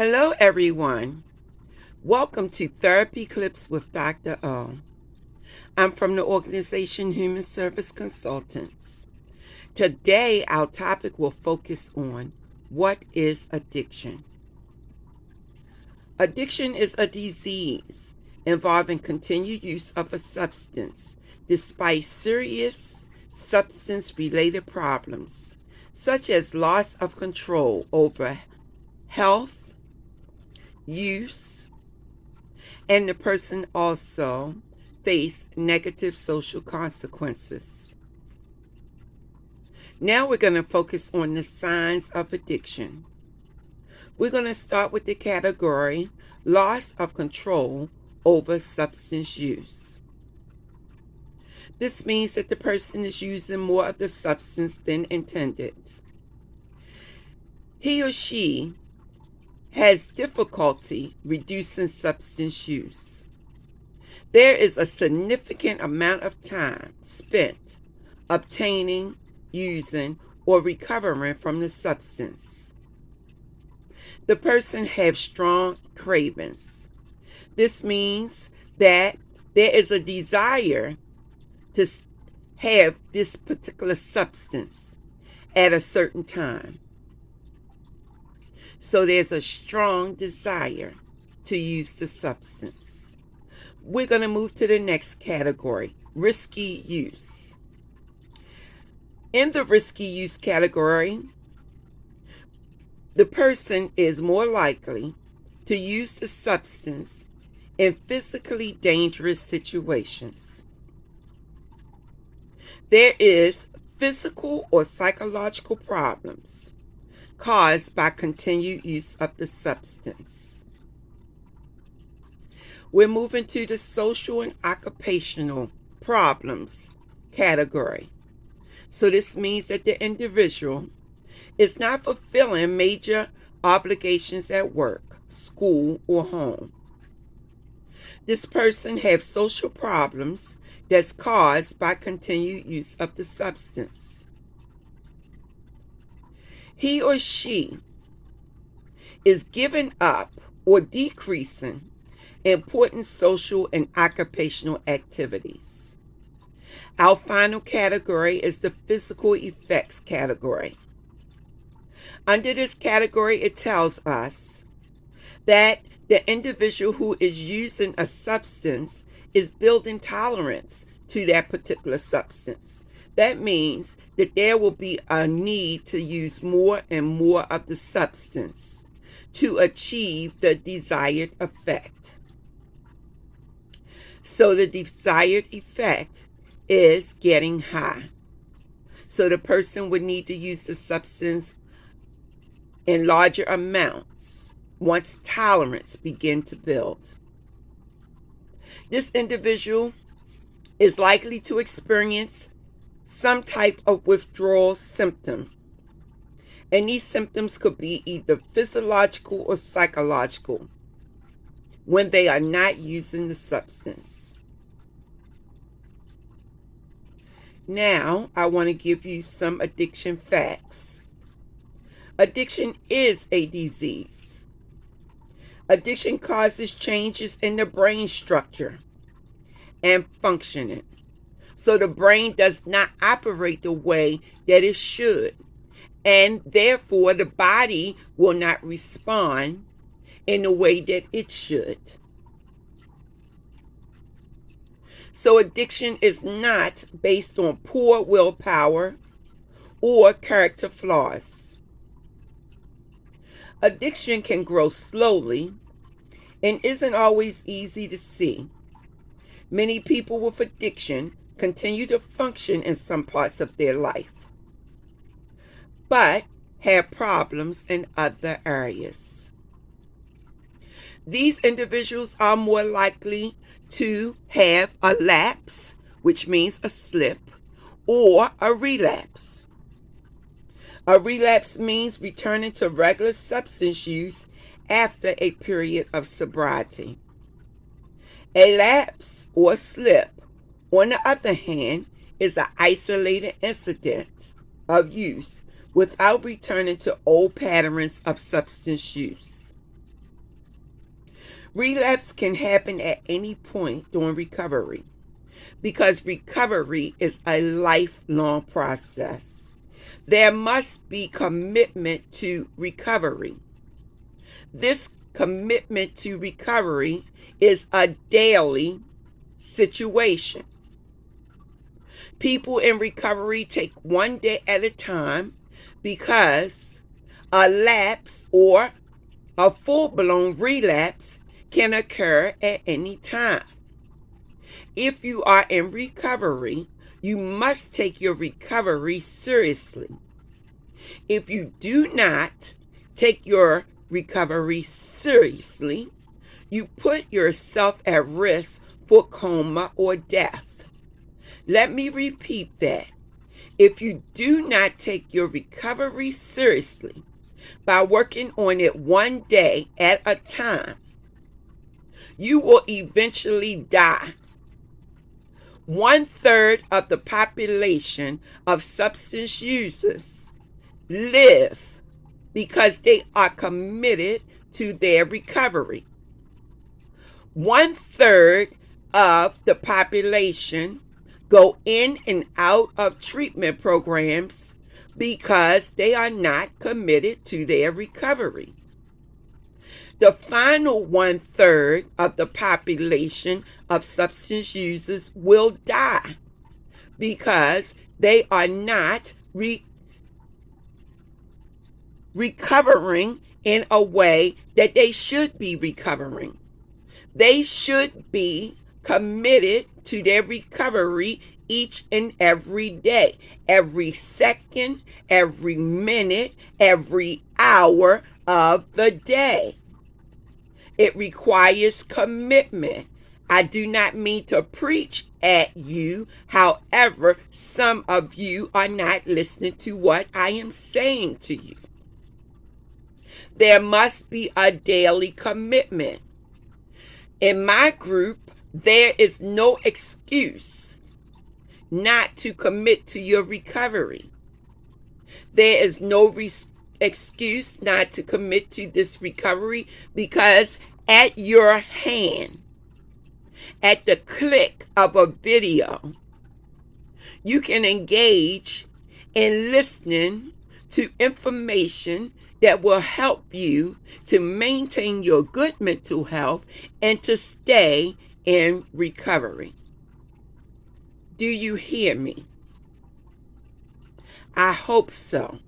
Hello, everyone. Welcome to Therapy Clips with Dr. O. I'm from the organization Human Service Consultants. Today, our topic will focus on what is addiction. Addiction is a disease involving continued use of a substance despite serious substance-related problems, such as loss of control over health, use, and the person also face negative social consequences. Now we're going to focus on the signs of addiction. We're going to start with the category loss of control over substance use. This means that the person is using more of the substance than intended. He or she has difficulty reducing substance use. There is a significant amount of time spent obtaining, using, or recovering from the substance. The person has strong cravings. This means that there is a desire to have this particular substance at a certain time. So there's a strong desire to use the substance. We're going to move to the next category, risky use. In the risky use category, the person is more likely to use the substance in physically dangerous situations. There is physical or psychological problems caused by continued use of the substance. We're moving to the social and occupational problems category. So this means that the individual is not fulfilling major obligations at work, school, or home. This person has social problems that's caused by continued use of the substance. He or she is giving up or decreasing important social and occupational activities. Our final category is the physical effects category. Under this category, it tells us that the individual who is using a substance is building tolerance to that particular substance. That means that there will be a need to use more and more of the substance to achieve the desired effect. So the desired effect is getting high. So the person would need to use the substance in larger amounts once tolerance begins to build. This individual is likely to experience some type of withdrawal symptom. And these symptoms could be either physiological or psychological when they are not using the substance. Now, I want to give you some addiction facts. Addiction is a disease. Addiction causes changes in the brain structure and functioning. So the brain does not operate the way that it should. And therefore, the body will not respond in the way that it should. So addiction is not based on poor willpower or character flaws. Addiction can grow slowly and isn't always easy to see. Many people with addiction continue to function in some parts of their life, but have problems in other areas. These individuals are more likely to have a lapse, which means a slip, or a relapse. A relapse means returning to regular substance use after a period of sobriety. A lapse or slip, on the other hand, is an isolated incident of use without returning to old patterns of substance use. Relapse can happen at any point during recovery because recovery is a lifelong process. There must be commitment to recovery. This commitment to recovery is a daily situation. People in recovery take one day at a time because a lapse or a full-blown relapse can occur at any time. If you are in recovery, you must take your recovery seriously. If you do not take your recovery seriously, you put yourself at risk for coma or death. Let me repeat that. If you do not take your recovery seriously by working on it one day at a time, you will eventually die. 1/3 of the population of substance users live because they are committed to their recovery. 1/3 of the population go in and out of treatment programs because they are not committed to their recovery. The final 1/3 of the population of substance users will die because they are not recovering in a way that they should be recovering. They should be committed to their recovery each and every day, every second, every minute, every hour of the day. It requires commitment. I do not mean to preach at you. However, some of you are not listening to what I am saying to you. There must be a daily commitment. In my group, there is no excuse not to commit to your recovery. There is no excuse not to commit to this recovery because at your hand, at the click of a video, you can engage in listening to information that will help you to maintain your good mental health and to stay in recovery. Do you hear me? I hope so.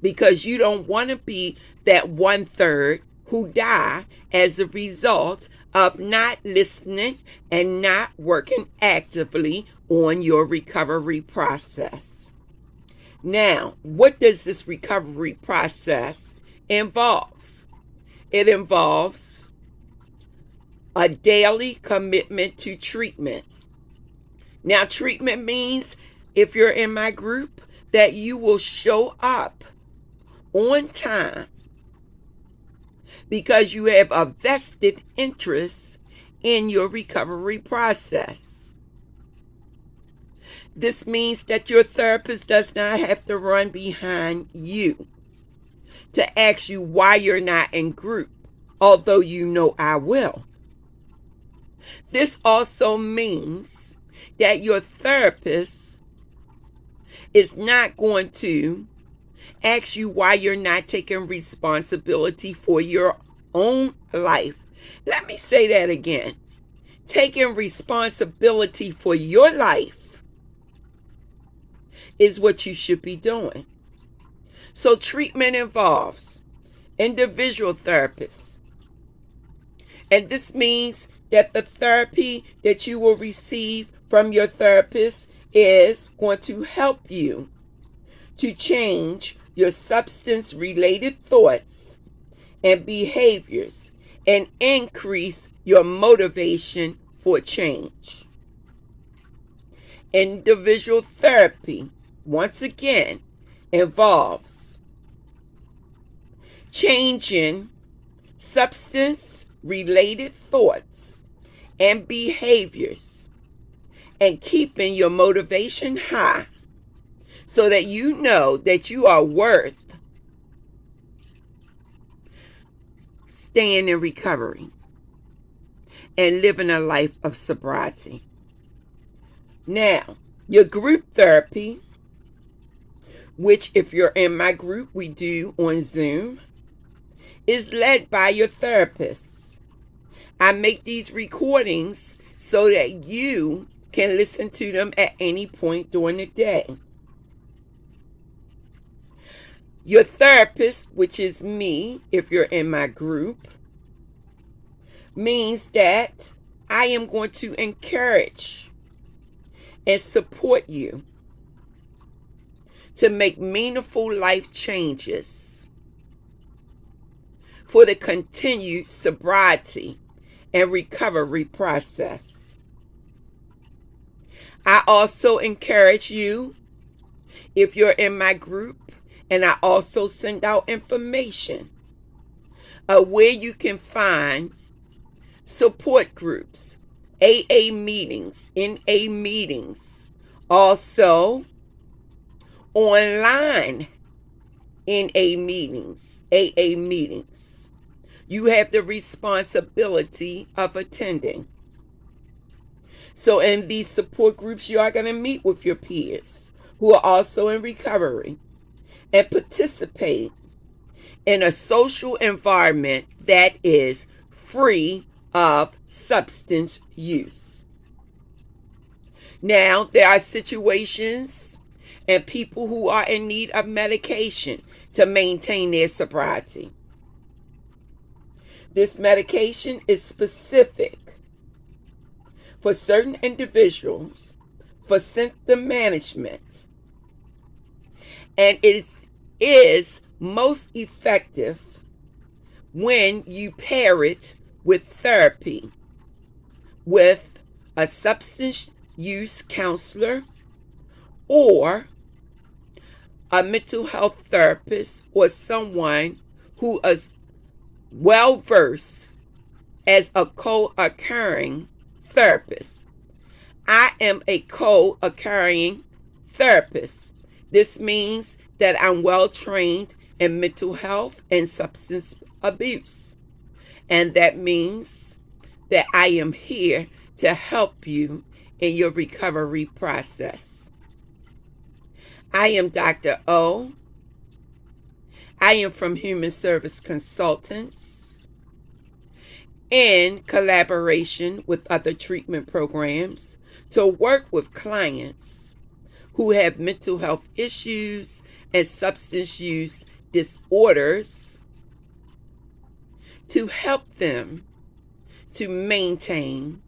Because you don't want to be that 1/3 who die as a result of not listening and not working actively on your recovery process. Now, what does this recovery process involve? It involves a daily commitment to treatment. Now, treatment means, if you're in my group, that you will show up on time because you have a vested interest in your recovery process. This means that your therapist does not have to run behind you to ask you why you're not in group, although you know I will. This also means that your therapist is not going to ask you why you're not taking responsibility for your own life. Let me say that again. Taking responsibility for your life is what you should be doing. So treatment involves individual therapists. And this means that the therapy that you will receive from your therapist is going to help you to change your substance-related thoughts and behaviors and increase your motivation for change. Individual therapy, once again, involves changing substance-related thoughts and behaviors and keeping your motivation high so that you know that you are worth staying in recovery. and living a life of sobriety. Now, your group therapy, which if you're in my group, we do on Zoom, is led by your therapists. I make these recordings so that you can listen to them at any point during the day. Your therapist, which is me, if you're in my group, means that I am going to encourage and support you to make meaningful life changes for the continued sobriety and recovery process. I also encourage you, if you're in my group, and I also send out information of where you can find support groups, AA meetings, NA meetings, also online NA meetings, AA meetings. You have the responsibility of attending. So in these support groups, you are going to meet with your peers who are also in recovery and participate in a social environment that is free of substance use. Now, there are situations and people who are in need of medication to maintain their sobriety. This medication is specific for certain individuals for symptom management, and it is most effective when you pair it with therapy with a substance use counselor or a mental health therapist or someone who is well versed as a co-occurring therapist. I am a co-occurring therapist. This means that I'm well trained in mental health and substance abuse. And that means that I am here to help you in your recovery process. I am Dr. O. I am from Human Service Consultants in collaboration with other treatment programs to work with clients who have mental health issues and substance use disorders to help them to maintain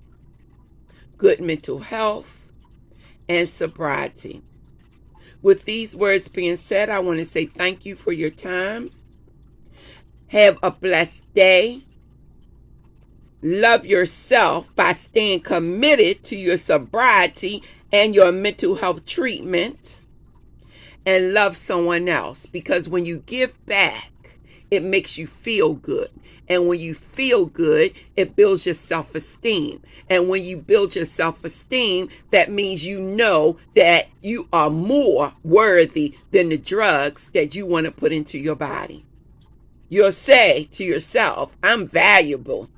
good mental health and sobriety. With these words being said, I want to say thank you for your time. Have a blessed day. Love yourself by staying committed to your sobriety and your mental health treatment. And love someone else, because when you give back, it makes you feel good. And when you feel good, it builds your self-esteem. And when you build your self-esteem, that means you know that you are more worthy than the drugs that you want to put into your body. You'll say to yourself, I'm valuable.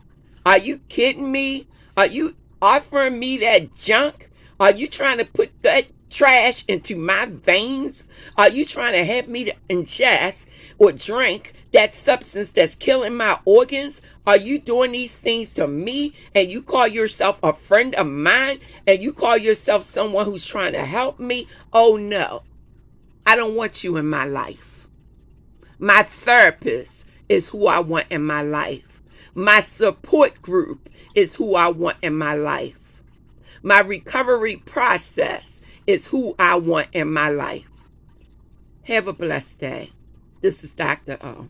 Are you kidding me? Are you offering me that junk? Are you trying to put that trash into my veins? Are you trying to have me to ingest or drink that substance that's killing my organs? Are you doing these things to me and you call yourself a friend of mine and you call yourself someone who's trying to help me? Oh no, I don't want you in my life. My therapist is who I want in my life. My support group is who I want in my life. My recovery process is who I want in my life. Have a blessed day. This is Dr. O.